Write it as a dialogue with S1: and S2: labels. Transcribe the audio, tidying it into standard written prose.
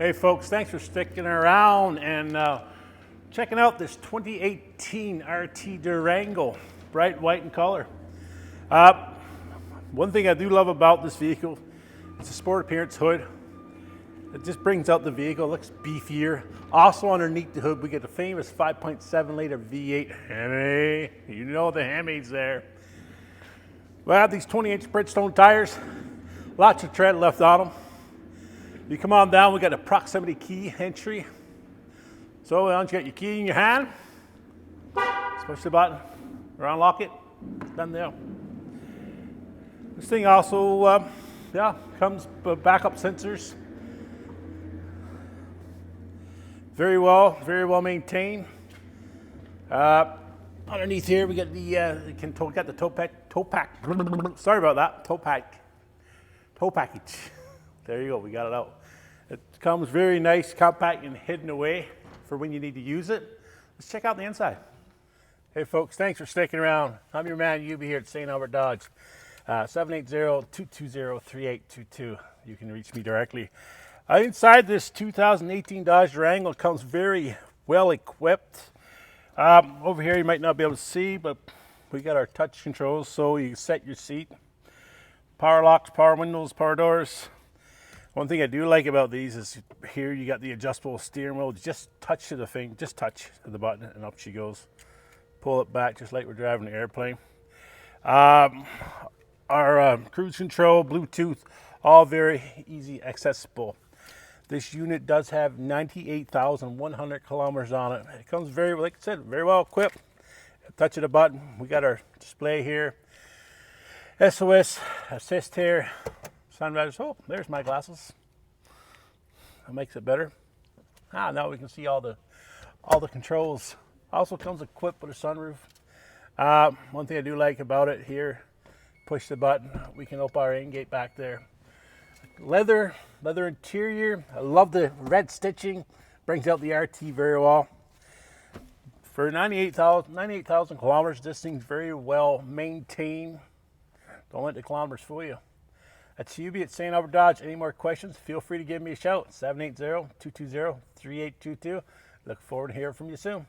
S1: Hey folks, thanks for sticking around and checking out this 2018 RT Durango, bright white in color. One thing I do love about this vehicle, it's a sport appearance hood. It just brings out the vehicle, looks beefier. Also underneath the hood, we get the famous 5.7 liter V8 Hemi. You know the Hemi's there. We have these 20-inch Bridgestone tires, lots of tread left on them. You come on down, we got a proximity key entry. So once you got your key in your hand, just push the button or unlock it, it's done there. This thing also, comes with backup sensors. Very well maintained. Underneath here, we got the tow package. There you go, we got it out. It comes very nice, compact, and hidden away for when you need to use it. Let's check out the inside. Hey folks, thanks for sticking around. I'm your man, Yubi here at St.Albert Dodge. 780-220-3822. You can reach me directly. Inside this 2018 Dodge Durango, it comes very well equipped. Over here you might not be able to see, but we got our touch controls so you can set your seat. Power locks, power windows, power doors. One thing I do like about these is here you got the adjustable steering wheel. Just touch to the thing, just touch to the button and up she goes. Pull it back just like we're driving an airplane. Our cruise control, Bluetooth, all very easy accessible. This unit does have 98,100 kilometers on it. It comes very, like I said, very well equipped. Touch of the button, we got our display here. SOS, assist here, sunrise. Oh, there's my glasses. That makes it better. Now we can see all the controls. Also comes equipped with a sunroof. One thing I do like about it here, push the button, we can open our in gate back there. Leather interior. I love the red stitching. Brings out the RT very well. For 98,000 kilometers, this thing's very well maintained. Don't let the kilometers fool you. That's Yubi at St.Albert Dodge. Any more questions, feel free to give me a shout. 780-220-3822. Look forward to hearing from you soon.